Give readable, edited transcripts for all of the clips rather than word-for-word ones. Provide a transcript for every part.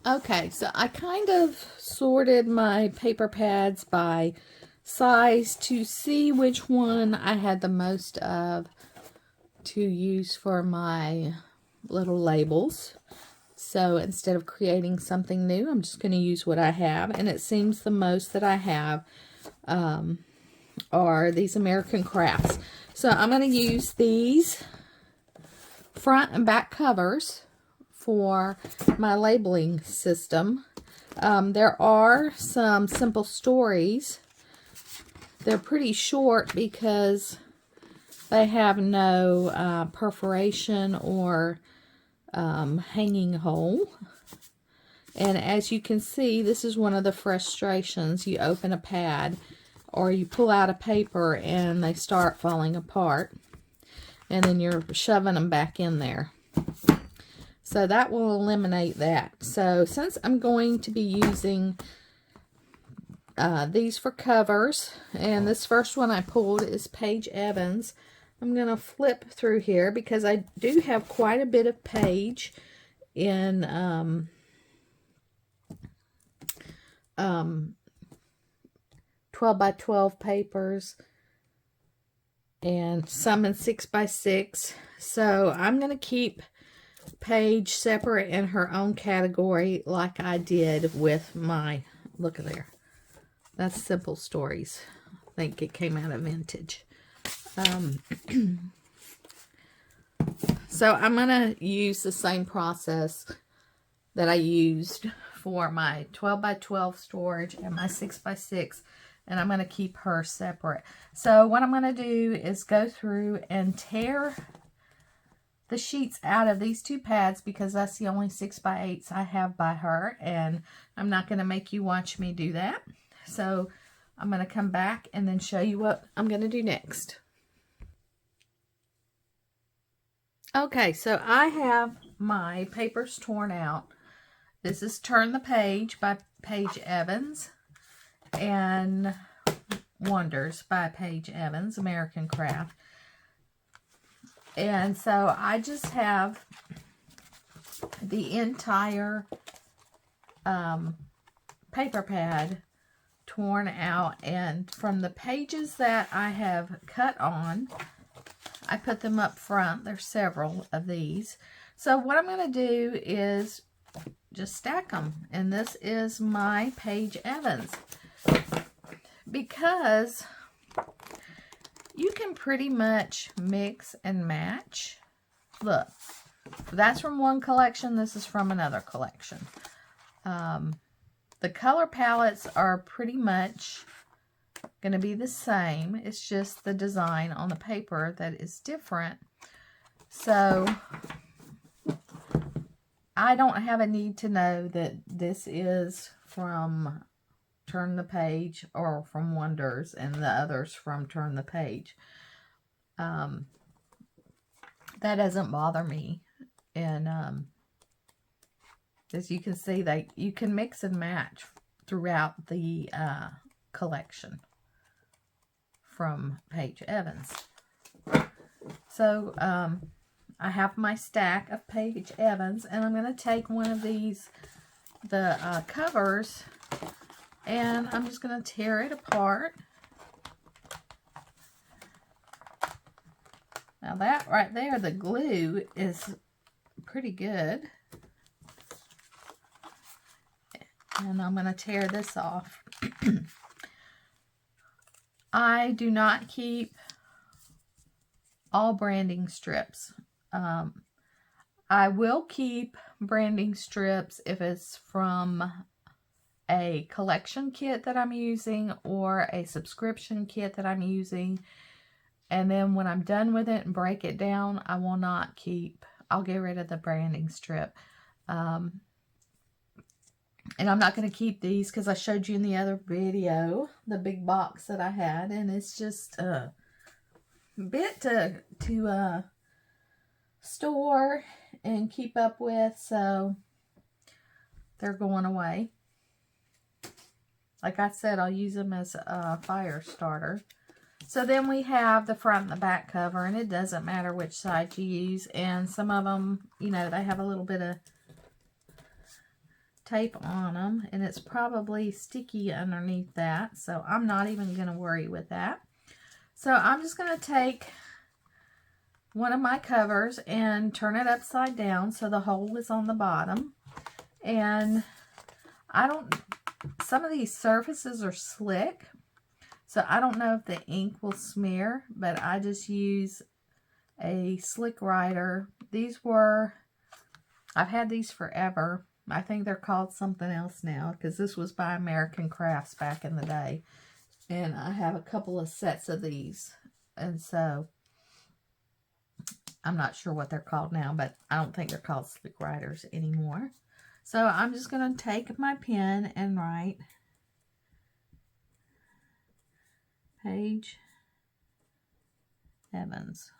Okay, so I kind of sorted my paper pads by size to see which one I had the most of to use for my little labels. So instead of creating something new, I'm just going to use what I have. And it seems the most that I have are these American Crafts. So I'm going to use these front and back covers for my labeling system. There are some simple stories. They're pretty short because they have no perforation or hanging hole. And as you can see, this is one of the frustrations. You open a pad or you pull out a paper and they start falling apart. And then you're shoving them back in there. So that will eliminate that. So since I'm going to be using these for covers, and this first one I pulled is Paige Evans, I'm going to flip through here because I do have quite a bit of Paige in 12 by 12 papers and some in 6 by 6. So I'm going to keep Paige separate in her own category like I did with my, look at there. That's Simple Stories. I think it came out of Vintage. So I'm going to use the same process that I used for my 12 by 12 storage and my 6 by 6, and I'm going to keep her separate. So what I'm going to do is go through and tear the sheets out of these two pads because that's the only 6 by 8s I have by her, and I'm not going to make you watch me do that. So I'm going to come back and then show you what I'm going to do next. Okay, so I have my papers torn out. This is Turn the Page by Paige Evans and Wonders by Paige Evans, American Craft. And so I just have the entire paper pad torn out, and from the pages that I have cut on, I put them up front. There's several of these. So what I'm going to do is just stack them, and this is my Paige Evans, because you can pretty much mix and match. Look, that's from one collection, this is from another collection. The color palettes are pretty much going to be the same. It's just the design on the paper that is different. So I don't have a need to know that this is from Turn the Page or from Wonders and the others from Turn the Page. That doesn't bother me. And as you can see, you can mix and match throughout the collection from Paige Evans. So I have my stack of Paige Evans, and I'm going to take one of these, the covers, and I'm just going to tear it apart. Now that right there, the glue is pretty good. And I'm going to tear this off. I do not keep all branding strips. I will keep branding strips if it's from a collection kit that I'm using or a subscription kit that I'm using. And then when I'm done with it and break it down, I will not keep, I'll get rid of the branding strip. And I'm not going to keep these because I showed you in the other video the big box that I had, and it's just a bit to store and keep up with, so they're going away. Like I said, I'll use them as a fire starter. So then we have the front and the back cover, and it doesn't matter which side you use, and some of them, you know, they have a little bit of tape on them, and it's probably sticky underneath that, so I'm not even going to worry with that. So I'm just going to take one of my covers and turn it upside down so the hole is on the bottom. And some of these surfaces are slick, so I don't know if the ink will smear, but I just use a Slick Writer. I've had these forever. I think they're called something else now, because this was by American Crafts back in the day. And I have a couple of sets of these. And so, I'm not sure what they're called now, but I don't think they're called Slick Writers anymore. So, I'm just going to take my pen and write Paige Evans.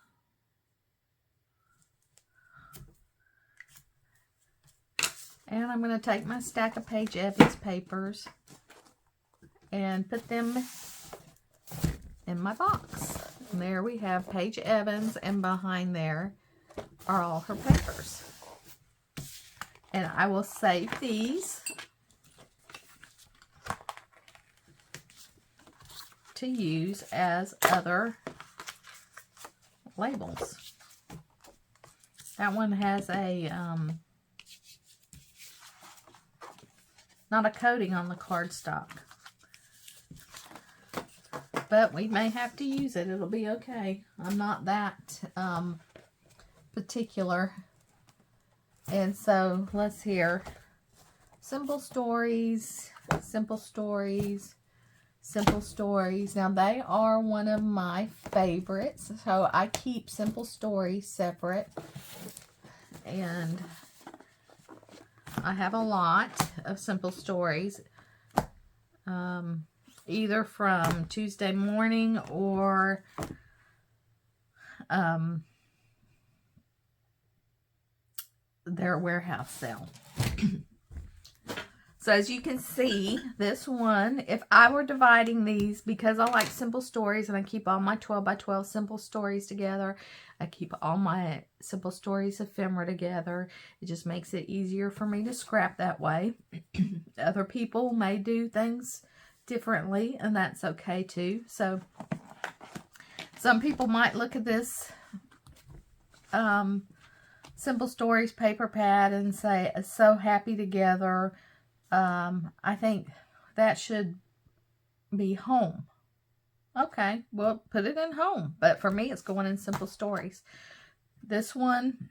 And I'm going to take my stack of Paige Evans papers and put them in my box. And there we have Paige Evans, and behind there are all her papers. And I will save these to use as other labels. That one has a not a coating on the cardstock, but we may have to use it. It'll be okay. I'm not that particular. And so let's hear Simple Stories, Simple Stories, Simple Stories. Now they are one of my favorites, so I keep Simple Stories separate. And I have a lot of Simple Stories, either from Tuesday Morning or their warehouse sale. So as you can see, this one, if I were dividing these, because I like Simple Stories and I keep all my 12 by 12 Simple Stories together, I keep all my Simple Stories ephemera together. It just makes it easier for me to scrap that way. Other people may do things differently, and that's okay too. So some people might look at this Simple Stories paper pad and say, so happy together. I think that should be home. Okay, well, put it in home. But for me, it's going in Simple Stories. This one,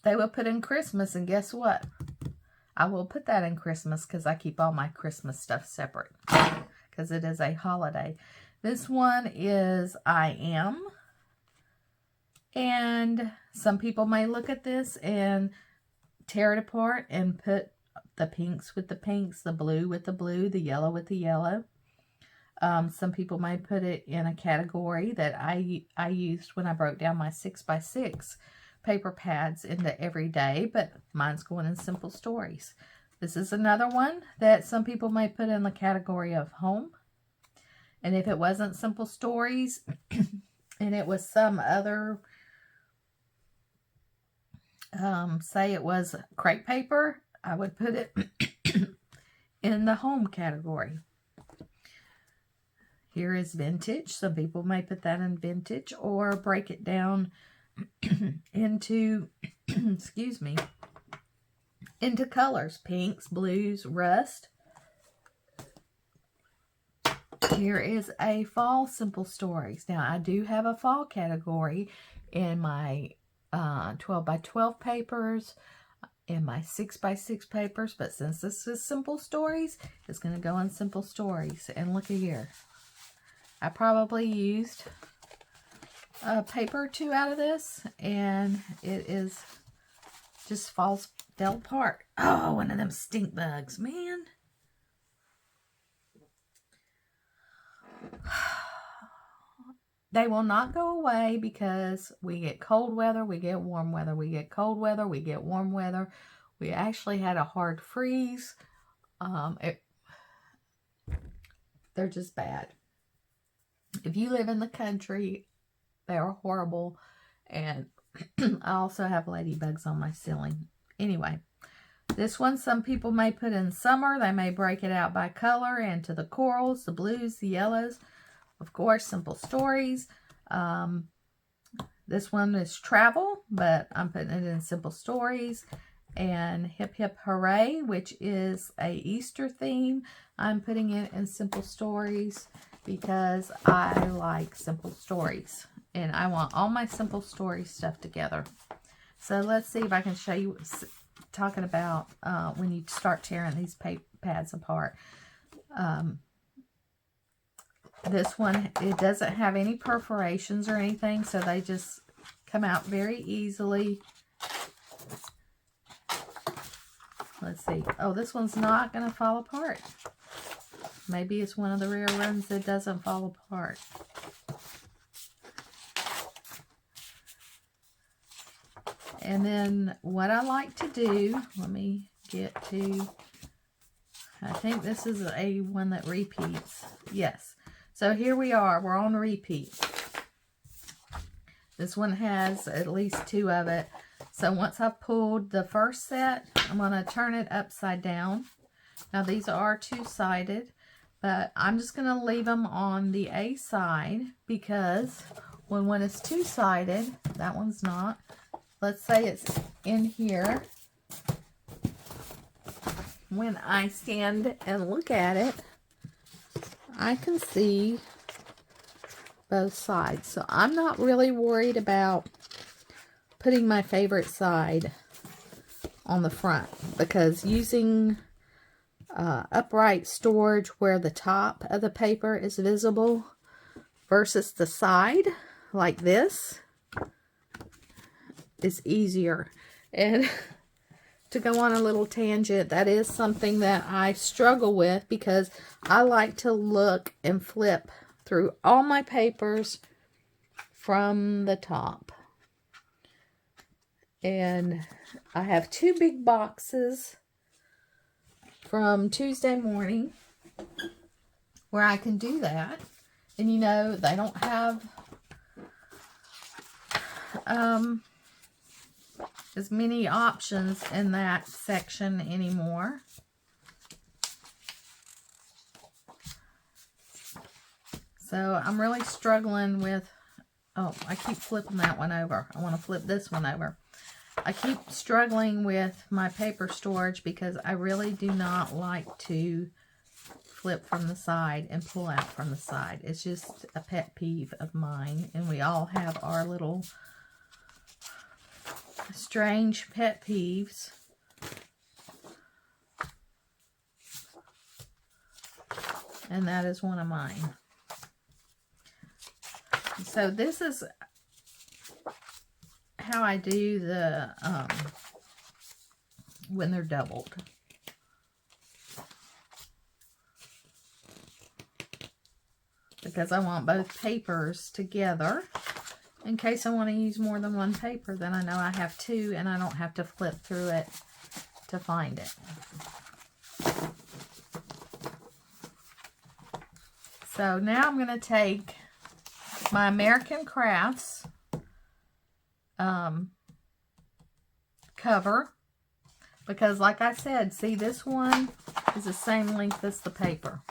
they will put in Christmas, and guess what? I will put that in Christmas because I keep all my Christmas stuff separate because it is a holiday. This one is I Am. And some people may look at this and tear it apart and put the pinks with the pinks, the blue with the blue, the yellow with the yellow. Some people may put it in a category that I used when I broke down my 6x6 paper pads into everyday, but mine's going in Simple Stories. This is another one that some people may put in the category of home. And if it wasn't Simple Stories and it was some other, say it was crepe paper, I would put it in the home category. Here is vintage. Some people may put that in vintage or break it down into, excuse me, into colors, pinks, blues, rust. Here is a fall Simple Stories. Now, I do have a fall category in my 12 by 12 papers, in my 6x6 papers, but since this is Simple Stories, it's going to go in Simple Stories. And look at here. I probably used a paper or two out of this, and it is just fell apart. Oh, one of them stink bugs, man. They will not go away because we get cold weather, we get warm weather, we get cold weather, we get warm weather. We actually had a hard freeze. They're just bad. If you live in the country, they are horrible. And I also have ladybugs on my ceiling. Anyway, This one, some people may put in summer. They may break it out by color into the corals, the blues, the yellows. Of course, Simple Stories. This one is travel, but I'm putting it in Simple Stories. And Hip Hip Hooray, which is a Easter theme. I'm putting it in Simple Stories because I like Simple Stories. And I want all my Simple Stories stuff together. So let's see if I can show you, talking about when you start tearing these pads apart. This one, it doesn't have any perforations or anything, so they just come out very easily. Let's see. Oh, this one's not going to fall apart. Maybe it's one of the rare ones that doesn't fall apart. And then what I like to do, let me get to, I think this is a one that repeats. Yes. So here we are. We're on repeat. This one has at least 2 of it. So once I've pulled the first set, I'm going to turn it upside down. Now these are 2-sided, but I'm just going to leave them on the A side because when one is 2-sided, that one's not. Let's say it's in here. When I stand and look at it, I can see both sides. So I'm not really worried about putting my favorite side on the front, because using upright storage where the top of the paper is visible versus the side like this is easier. And to go on a little tangent, that is something that I struggle with because I like to look and flip through all my papers from the top. And I have 2 big boxes from Tuesday morning where I can do that. And you know, they don't have as many options in that section anymore. So I'm really struggling with, oh, I keep flipping that one over. I want to flip this one over. I keep struggling with my paper storage because I really do not like to flip from the side and pull out from the side. It's just a pet peeve of mine, and we all have our little strange pet peeves. And that is one of mine. So this is how I do the when they're doubled. Because I want both papers together. In case I want to use more than one paper, then I know I have 2 and I don't have to flip through it to find it. So now I'm going to take my American Crafts cover, because like I said, see, this one is the same length as the paper,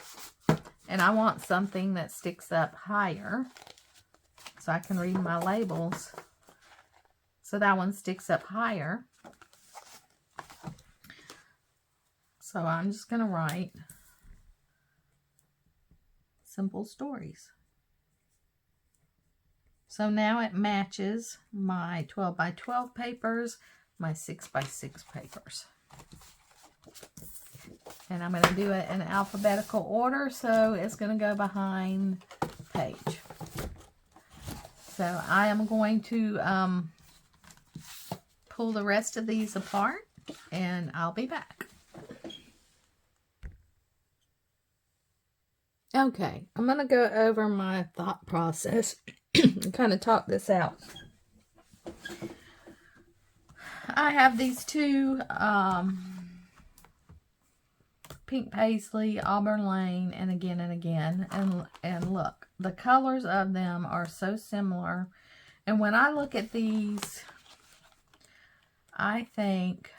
and I want something that sticks up higher so I can read my labels. So that one sticks up higher, so I'm just going to write Simple Stories. So now it matches my 12 by 12 papers, my 6 by 6 papers. And I'm going to do it in alphabetical order, so it's going to go behind the page. So I am going to pull the rest of these apart, and I'll be back. Okay, I'm going to go over my thought process and kind of talk this out. I have these 2 Pink Paisley, Auburn Lane, and again, and look, the colors of them are so similar. And when I look at these, I think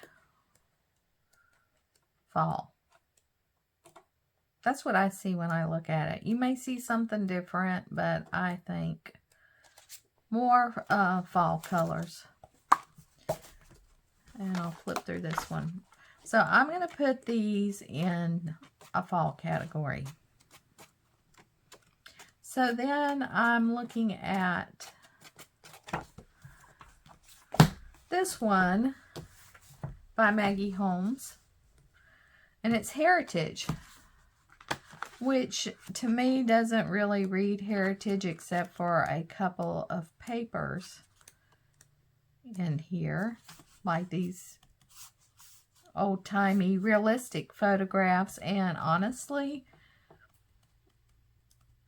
fall. That's what I see when I look at it. You may see something different, but I think more fall colors. And I'll flip through this one. So I'm going to put these in a fall category. So then I'm looking at this one by Maggie Holmes. And it's Heritage, which to me doesn't really read Heritage except for a couple of papers in here, like these old-timey realistic photographs. And honestly,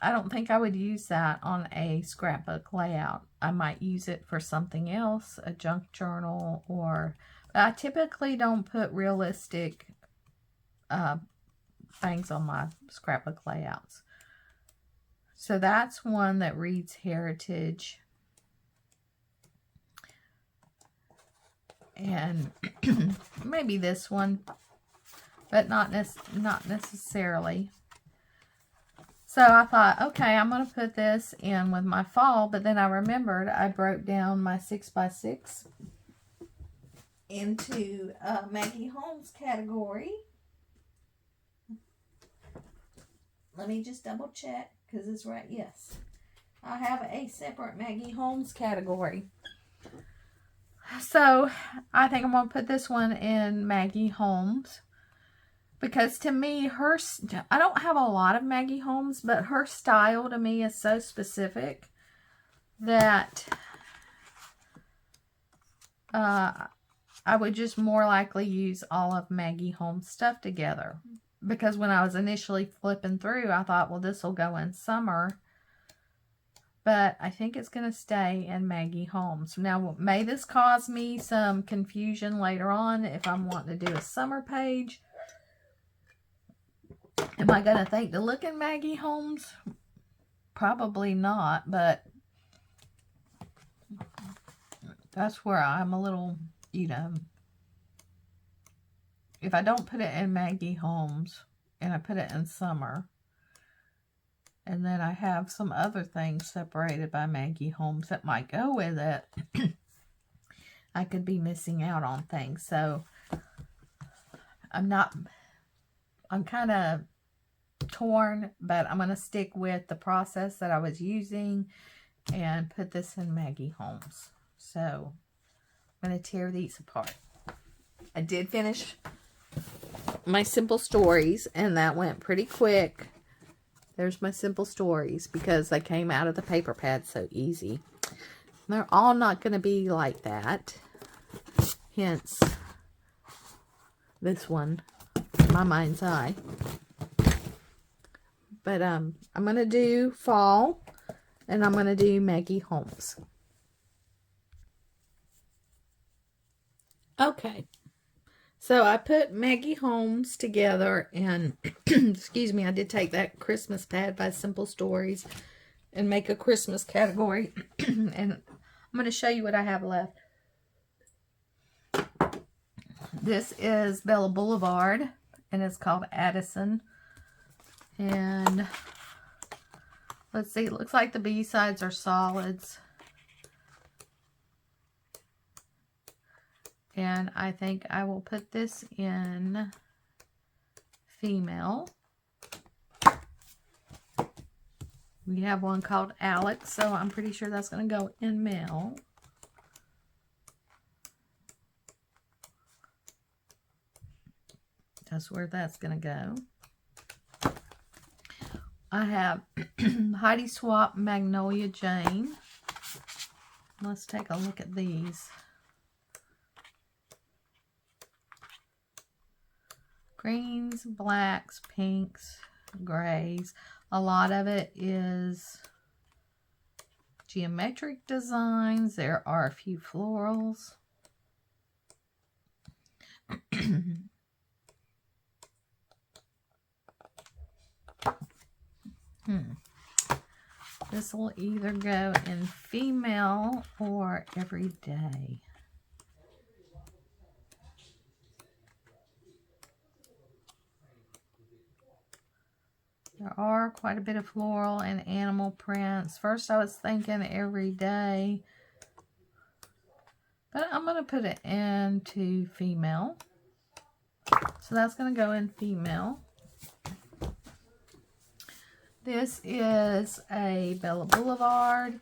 I don't think I would use that on a scrapbook layout. I might use it for something else, a junk journal, or but I typically don't put realistic things on my scrapbook layouts. So that's one that reads Heritage. And maybe this one, but not necessarily. So I thought, okay, I'm going to put this in with my fall, but then I remembered I broke down my 6x6 into Maggie Holmes category. Let me just double check, because it's right. Yes, I have a separate Maggie Holmes category. So I think I'm going to put this one in Maggie Holmes. Because to me, I don't have a lot of Maggie Holmes, but her style to me is so specific that I would just more likely use all of Maggie Holmes stuff together. Because when I was initially flipping through, I thought, well, this will go in summer. But I think it's going to stay in Maggie Holmes. Now, may this cause me some confusion later on if I'm wanting to do a summer page. Am I going to think to look in Maggie Holmes? Probably not, but that's where I'm a little, if I don't put it in Maggie Holmes and I put it in summer, and then I have some other things separated by Maggie Holmes that might go with it, I could be missing out on things. So I'm kind of torn, but I'm going to stick with the process that I was using and put this in Maggie Holmes. So I'm going to tear these apart. I did finish my Simple Stories, and that went pretty quick. There's my Simple Stories because they came out of the paper pad so easy. They're all not going to be like that. Hence this one, My Mind's Eye. But I'm going to do fall, and I'm going to do Maggie Holmes. Okay. So I put Maggie Holmes together, and excuse me, I did take that Christmas pad by Simple Stories and make a Christmas category. And I'm going to show you what I have left. This is Bella Boulevard, and it's called Addison. And let's see, it looks like the B-sides are solids. And I think I will put this in female. We have one called Alex, so I'm pretty sure that's going to go in male. That's where that's going to go. I have Heidi Swapp, Magnolia Jane. Let's take a look at these. Greens, blacks, pinks, grays. A lot of it is geometric designs. There are a few florals. This will either go in female or everyday. There are quite a bit of floral and animal prints. First I was thinking every day, but I'm going to put it into female. So that's going to go in female. This is a Bella Boulevard,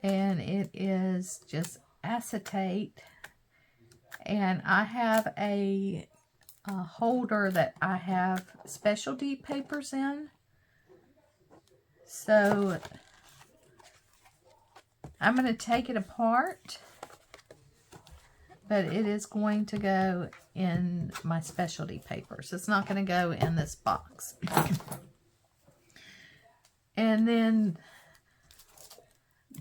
and it is just acetate. And I have a holder that I have specialty papers in. So I'm going to take it apart, but it is going to go in my specialty papers. It's not going to go in this box. And then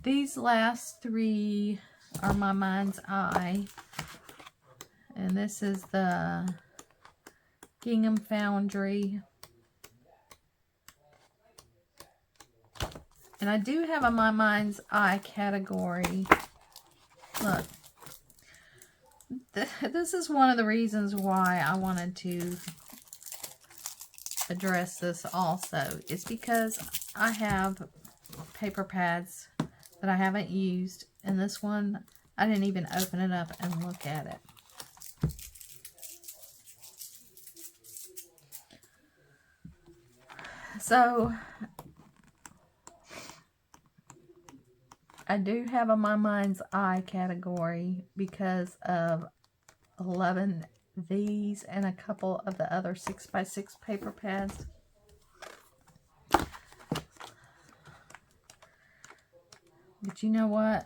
these last three are my Mind's Eye. And this is the Gingham Foundry. And I do have a My Mind's Eye category. Look. This is one of the reasons why I wanted to address this also. It's because I have paper pads that I haven't used. And this one, I didn't even open it up and look at it. So, I do have a My Mind's Eye category because of loving these and a couple of the other 6x6 paper pads. But you know what?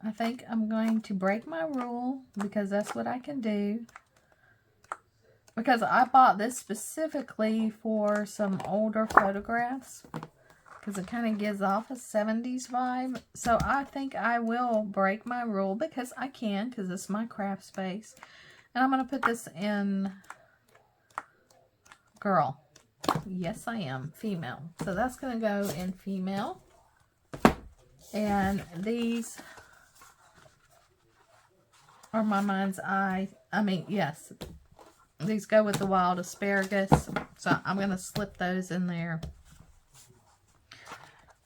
I think I'm going to break my rule because that's what I can do. Because I bought this specifically for some older photographs. Because it kind of gives off a 70s vibe. So I think I will break my rule because I can. Because it's my craft space. And I'm going to put this in girl. Yes, I am. Female. So that's going to go in female. And these are My Mind's Eye. I mean, yes. These go with the wild asparagus. So I'm going to slip those in there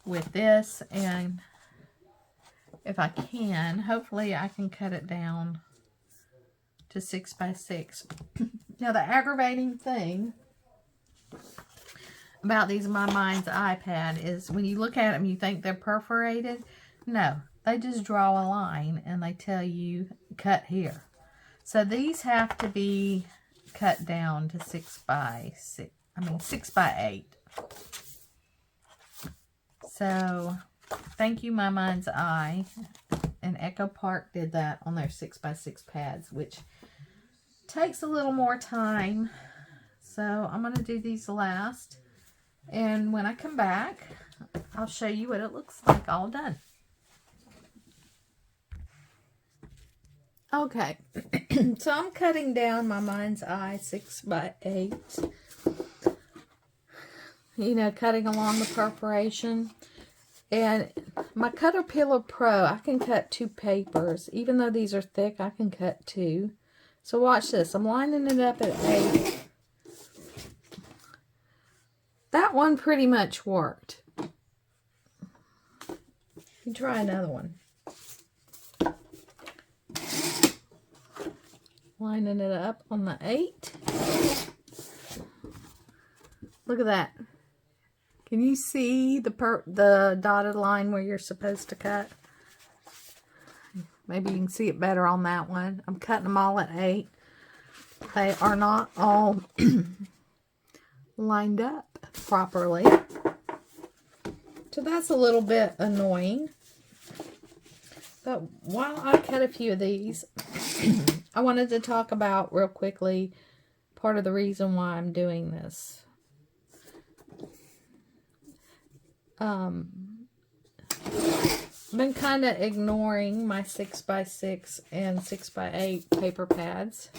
with this. And if I can, hopefully I can cut it down to 6x6. Now the aggravating thing about these My Mind's Eye pad is when you look at them, you think they're perforated. No, they just draw a line and they tell you cut here. So these have to be cut down to 6x6. I mean 6x8. So thank you, My Mind's Eye. And Echo Park did that on their 6x6 pads, which takes a little more time. So I'm going to do these last. And when I come back, I'll show you what it looks like all done. Okay, so I'm cutting down My Mind's Eye 6x8. You know, cutting along the perforation. And my Caterpillar Pro, I can cut 2 papers. Even though these are thick, I can cut 2. So watch this. I'm lining it up at 8. That one pretty much worked. You try another one. Lining it up on the 8. Look at that. Can you see the dotted line where you're supposed to cut? Maybe you can see it better on that one. I'm cutting them all at 8. They are not all lined up properly. So that's a little bit annoying. But while I cut a few of these, I wanted to talk about real quickly part of the reason why I'm doing this. I've been kind of ignoring my 6x6 and 6x8 paper pads.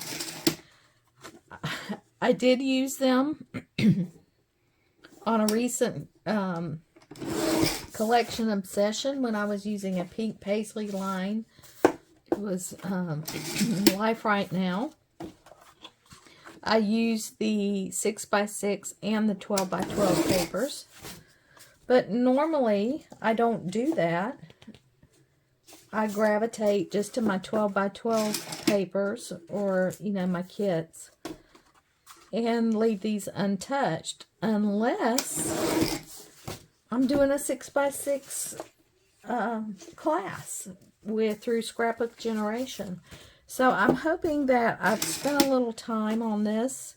I did use them on a recent collection obsession when I was using a pink paisley line. It was Life Right Now. I use the 6x6 and the 12x12 papers. But normally, I don't do that. I gravitate just to my 12x12 papers or, you know, my kits. And leave these untouched. Unless I'm doing a 6x6 class through Scrapbook Generation. So I'm hoping that I've spent a little time on this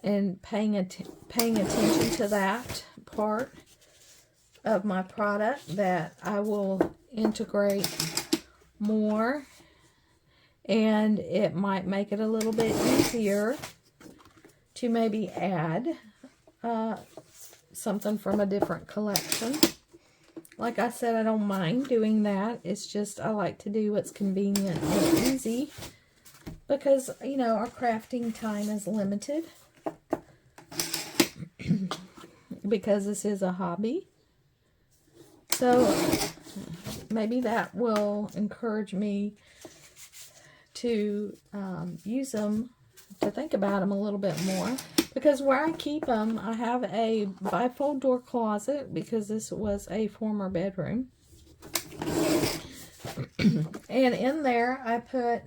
and paying attention to that part of my product, that I will integrate more, and it might make it a little bit easier to maybe add something from a different collection. Like I said, I don't mind doing that. It's just I like to do what's convenient and easy because, you know, our crafting time is limited because this is a hobby. So maybe that will encourage me to use them, to think about them a little bit more. Because where I keep them, I have a bifold door closet because this was a former bedroom. And in there, I put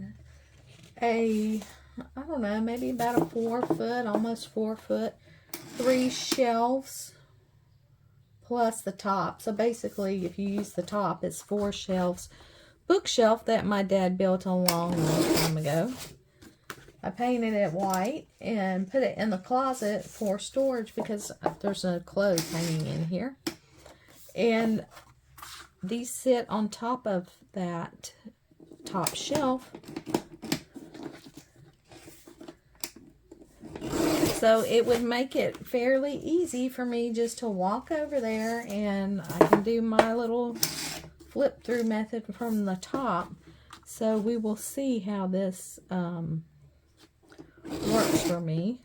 I don't know, maybe about a 4 foot, almost 4 foot, 3 shelves plus the top. So basically, if you use the top, it's 4 shelves. Bookshelf that my dad built a long time ago. I painted it white and put it in the closet for storage because there's no clothes hanging in here. And these sit on top of that top shelf. So it would make it fairly easy for me just to walk over there, and I can do my little flip through method from the top. So we will see how this works for me,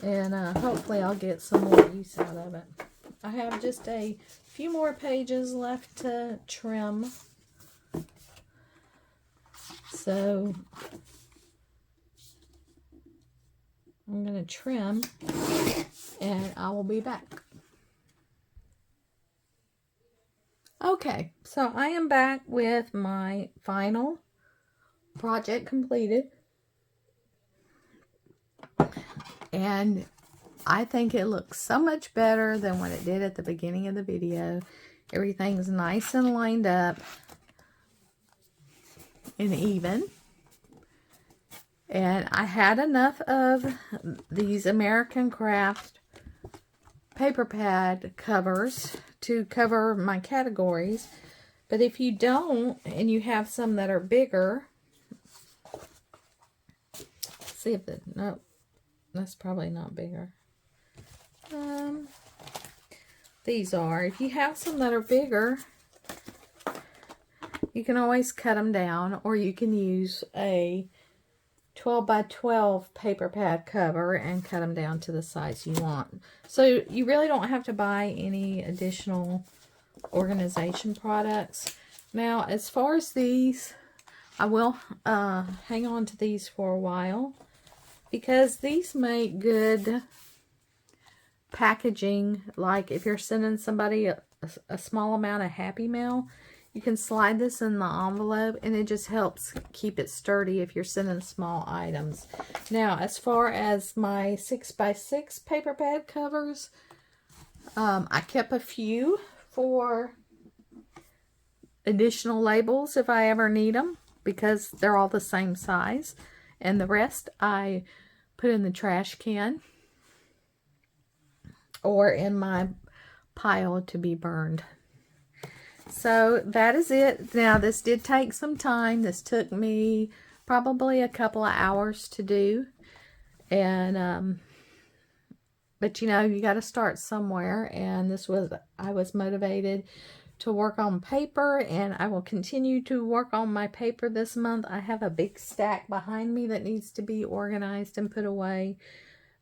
and hopefully I'll get some more use out of it. I have just a few more pages left to trim, so I'm going to trim and I will be back. Okay, so I am back with my final project completed, and I think it looks so much better than what it did at the beginning of the video. Everything's nice and lined up and even, and I had enough of these American Craft paper pad covers to cover my categories. But if you don't, and you have some that are bigger, see if it, no, that's probably not bigger. These are, if you have some that are bigger, you can always cut them down, or you can use a 12x12 paper pad cover and cut them down to the size you want. So you really don't have to buy any additional organization products. Now, as far as these, I will hang on to these for a while because these make good packaging. Like if you're sending somebody a small amount of Happy Mail, you can slide this in the envelope and it just helps keep it sturdy if you're sending small items. Now, as far as my 6x6 paper pad covers, I kept a few for additional labels if I ever need them because they're all the same size. And the rest I put in the trash can or in my pile to be burned. So that is it. Now, this did take some time. This took me probably a couple of hours to do. And, but you know, you got to start somewhere. And I was motivated to work on paper, and I will continue to work on my paper this month. I have a big stack behind me that needs to be organized and put away.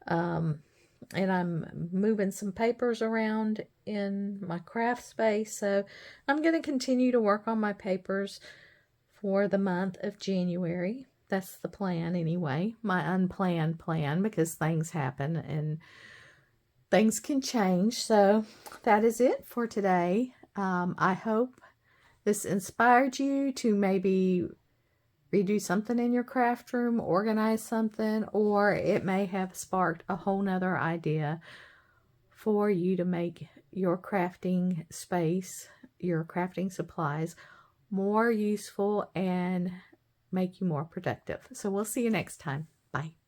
And I'm moving some papers around in my craft space. So I'm going to continue to work on my papers for the month of January. That's the plan anyway, my unplanned plan, because things happen and things can change. So that is it for today. I hope this inspired you to maybe redo something in your craft room, organize something, or it may have sparked a whole nother idea for you to make your crafting space, your crafting supplies, more useful and make you more productive. So we'll see you next time. Bye.